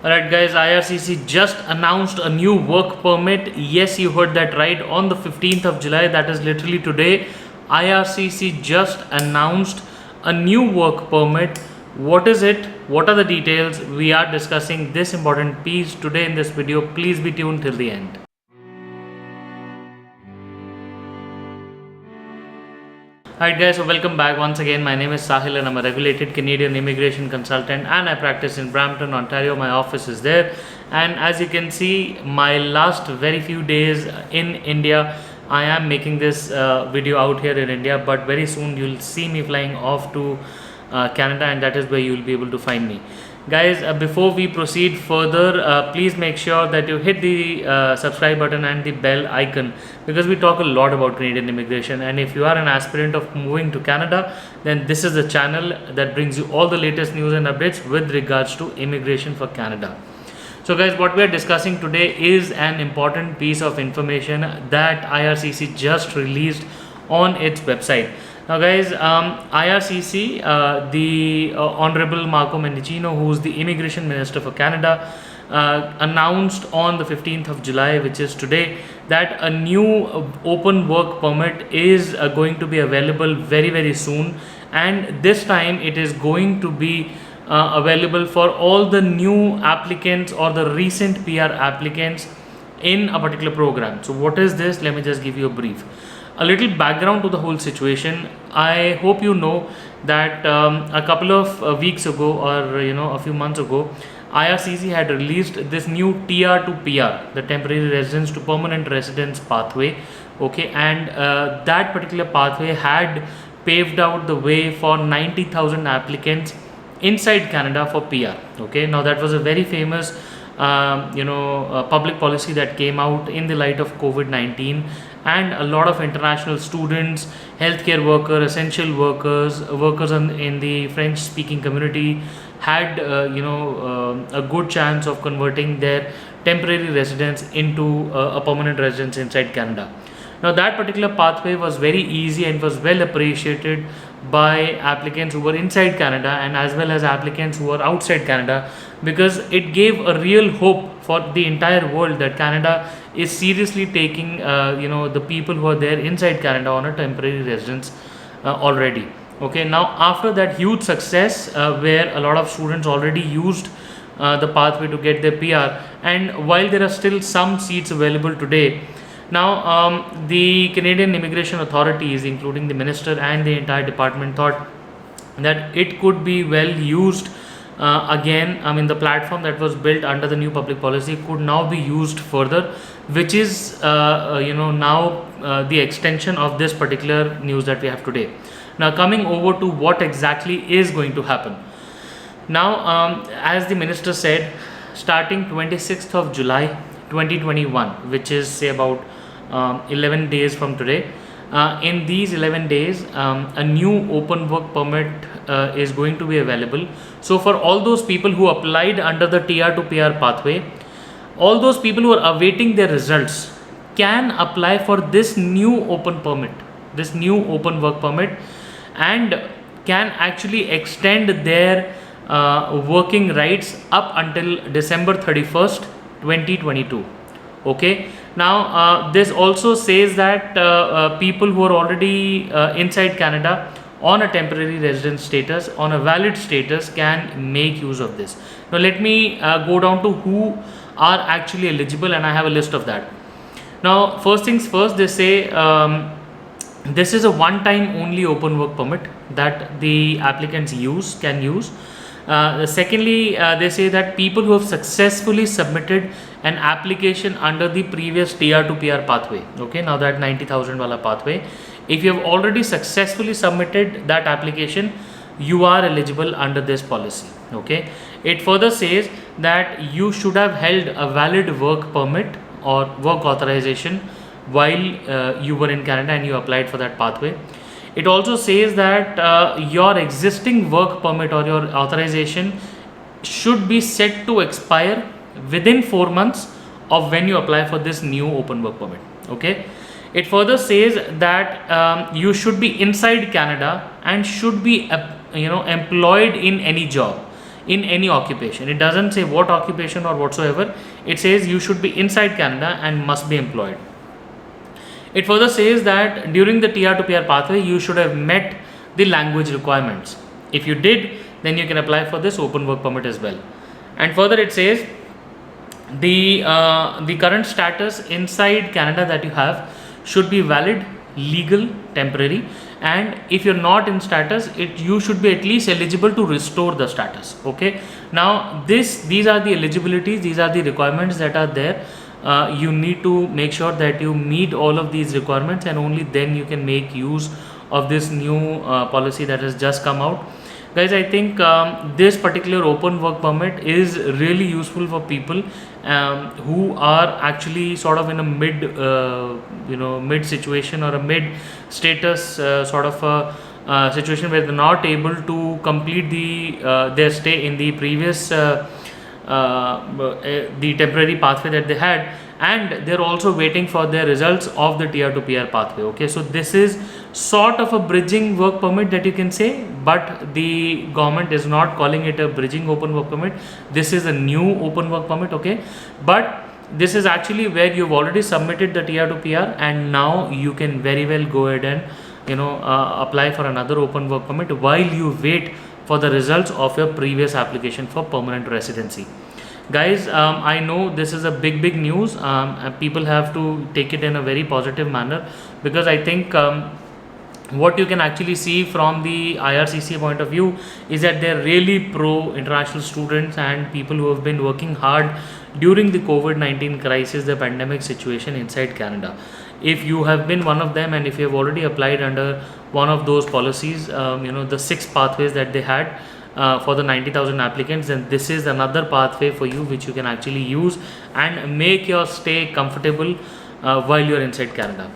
Alright guys, IRCC just announced a new work permit. Yes, you heard that right. On the 15th of July, that is literally today, IRCC just announced a new work permit. What is it? What are the details? We are discussing this important piece today in this video. Please be tuned till the end. Alright guys, so welcome back once again. My name is Sahil and I'm a regulated Canadian immigration consultant and I practice in Brampton, Ontario. My office is there, and as you can see, my last very few days in India, I am making this video out here in India, but very soon you'll see me flying off to Canada, and that is where you'll be able to find me. Guys, before we proceed further, please make sure that you hit the subscribe button and the bell icon, because we talk a lot about Canadian immigration, and if you are an aspirant of moving to Canada, then this is the channel that brings you all the latest news and updates with regards to immigration for Canada. So guys, what we are discussing today is an important piece of information that IRCC just released on its website. Now guys, IRCC, the Honorable Marco Mendicino, who is the Immigration Minister for Canada, announced on the 15th of July, which is today, that a new open work permit is going to be available very soon, and this time it is going to be available for all the new applicants or the recent PR applicants in a particular program. So what is this? Let me just give you a brief. A little background to the whole situation. I hope you know that a couple of weeks ago, or a few months ago, IRCC had released this new TR to PR, the temporary residence to permanent residence pathway. Okay, and that particular pathway had paved out the way for 90,000 applicants inside Canada for PR. Okay, now that was a very famous public policy that came out in the light of COVID-19, and a lot of international students, healthcare workers, essential workers, in the French speaking community had a good chance of converting their temporary residence into a permanent residence inside Canada. Now that particular pathway was very easy and was well appreciated by applicants who were inside Canada and as well as applicants who were outside Canada, because it gave a real hope for the entire world that Canada is seriously taking the people who are there inside Canada on a temporary residence already. Okay, now after that huge success where a lot of students already used the pathway to get their PR, and while there are still some seats available today, now the Canadian immigration authorities, including the minister and the entire department, thought that it could be well used again. I mean, the platform that was built under the new public policy could now be used further, which is now the extension of this particular news that we have today. Now coming over to what exactly is going to happen. Now as the minister said, starting 26th of July 2021, which is say about 11 days from today, in these 11 days a new open work permit is going to be available. So for all those people who applied under the TR to PR pathway, all those people who are awaiting their results can apply for this new open permit, this new open work permit, and can actually extend their working rights up until December 31st 2022. Okay, now this also says that people who are already inside Canada on a temporary residence status, on a valid status, can make use of this. Now let me go down to who are actually eligible, and I have a list of that. Now first things first, they say this is a one-time only open work permit that the applicants can use. Secondly, they say that people who have successfully submitted an application under the previous TR to PR pathway, okay, now that 90,000 wala pathway, if you have already successfully submitted that application, you are eligible under this policy. Okay, it further says that you should have held a valid work permit or work authorization while you were in Canada and you applied for that pathway. It also says that your existing work permit or your authorization should be set to expire within 4 months of when you apply for this new open work permit. Okay, it further says that you should be inside Canada and should be employed in any job. in any occupation. It doesn't say what occupation or whatsoever. It says you should be inside Canada and must be employed. It further says that during the TR to PR pathway, you should have met the language requirements. If you did, then you can apply for this open work permit as well. And further, it says the current status inside Canada that you have should be valid, legal, temporary, and if you're not in status, you should be at least eligible to restore the status. Okay. Now these are the eligibilities, these are the requirements that are there. You need to make sure that you meet all of these requirements, and only then you can make use of this new policy that has just come out. Guys, I think this particular open work permit is really useful for people who are actually sort of in a mid situation or a mid status sort of a situation where they're not able to complete their stay in the previous the temporary pathway that they had, and they're also waiting for their results of the TR to PR pathway. Okay, so this is sort of a bridging work permit that you can say, but the government is not calling it a bridging open work permit. This is a new open work permit. Okay, but this is actually where you've already submitted the TR to PR, and now you can very well go ahead and apply for another open work permit while you wait for the results of your previous application for permanent residency. Guys, I know this is a big news. People have to take it in a very positive manner, because I think what you can actually see from the IRCC point of view is that they're really pro international students and people who have been working hard during the COVID-19 crisis, the pandemic situation inside Canada. If you have been one of them, and if you have already applied under one of those policies, the 6 pathways that they had for the 90,000 applicants, then this is another pathway for you which you can actually use and make your stay comfortable while you're inside Canada.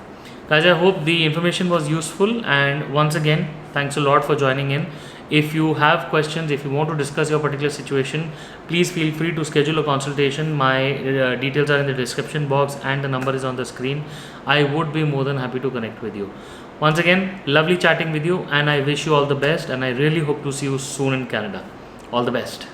Guys, I hope the information was useful, and once again, thanks a lot for joining in. If you have questions, if you want to discuss your particular situation, please feel free to schedule a consultation. My details are in the description box and the number is on the screen. I would be more than happy to connect with you. Once again, lovely chatting with you, and I wish you all the best, and I really hope to see you soon in Canada. All the best.